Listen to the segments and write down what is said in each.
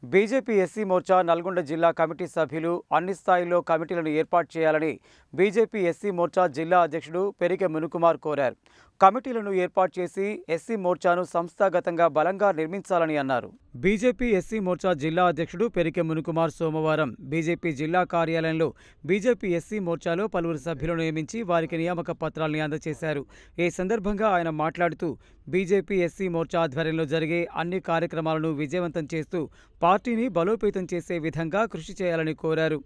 BJP SC Morcha Nalgonda జిల్లా committee సభ్యులు అన్ని స్థాయిల్లో కమిటీలను ఏర్పాటు చేయాలని బీజేపీ ఎస్సీ మోర్చా జిల్లా అధ్యక్షుడు పెరికె మునుకుమార్ కోరారు. కమిటీలను ఏర్పాటు చేసి ఎస్సీ మోర్చాను సంస్థాగతంగా బలంగా నిర్మించాలని అన్నారు. బీజేపీ ఎస్సీ మోర్చా జిల్లా అధ్యక్షుడు పెరికె మునుకుమార్ సోమవారం బీజేపీ జిల్లా కార్యాలయంలో బీజేపీ ఎస్సీ మోర్చాలో పలువురు సభ్యులను నియమించి వారికి నియామక పత్రాలను అందజేశారు. ఈ సందర్భంగా ఆయన మాట్లాడుతూ బీజేపీ ఎస్సీ మోర్చా ఆధ్వర్యంలో జరిగే అన్ని కార్యక్రమాలను విజయవంతం చేస్తూ పార్టీని బలోపేతం చేసే విధంగా కృషి చేయాలని కోరారు.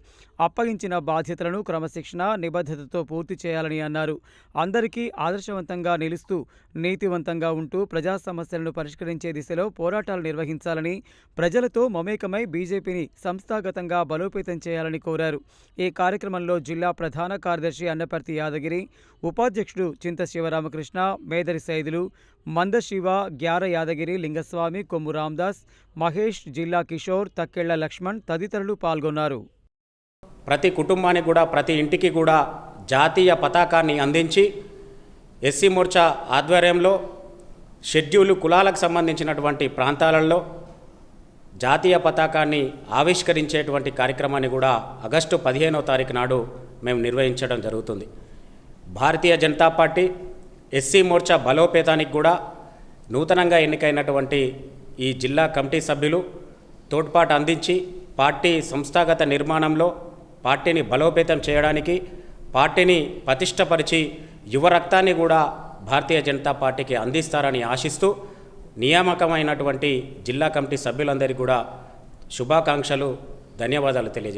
అప్పగించిన బాధ్యతలను క్రమశిక్షణ, నిబద్ధతతో పూర్తి చేయాలని అన్నారు. అందరికీ ఆదర్శవంతంగా నిలుస్తూ నీతివంతంగా ఉంటూ ప్రజా సమస్యలను పరిష్కరించే దిశలో పోరాటాలు నిర్వహించాలని, ప్రజలతో మమేకమై బీజేపీని సంస్థాగతంగా బలోపేతం చేయాలని కోరారు. ఈ కార్యక్రమంలో జిల్లా ప్రధాన కార్యదర్శి అన్నపర్తి యాదగిరి, ఉపాధ్యక్షుడు చింత శివరామకృష్ణ, మేదరి సైదులు, మందశివ, గ్యార యాదగిరి, లింగస్వామి, కొమ్ము రామదాస్, మహేష్, జిల్లా కిషోర్, తక్కెళ్ల లక్ష్మణ్ తదితరులు పాల్గొన్నారు. ప్రతి కుటుంబానికి కూడా, ప్రతి ఇంటికి కూడా జాతీయ పతాకాన్ని అందించి ఎస్సీ మోర్చా ఆధ్వర్యంలో షెడ్యూలు కులాలకు సంబంధించినటువంటి ప్రాంతాలలో జాతీయ పతాకాన్ని ఆవిష్కరించేటువంటి కార్యక్రమాన్ని కూడా ఆగస్టు 15వ తారీఖు నాడు మేము నిర్వహించడం జరుగుతుంది. భారతీయ జనతా పార్టీ ఎస్సీ మోర్చా బలోపేతానికి కూడా నూతనంగా ఎన్నికైనటువంటి ఈ జిల్లా కమిటీ సభ్యులు తోడ్పాటు అందించి పార్టీ సంస్థాగత నిర్మాణంలో పార్టీని బలోపేతం చేయడానికి, పార్టీని పటిష్టపరిచి యువ రక్తాన్ని కూడా భారతీయ జనతా పార్టీకి అందిస్తారని ఆశిస్తూ నియామకమైనటువంటి జిల్లా కమిటీ సభ్యులందరికీ కూడా శుభాకాంక్షలు, ధన్యవాదాలు తెలియజేస్తాను.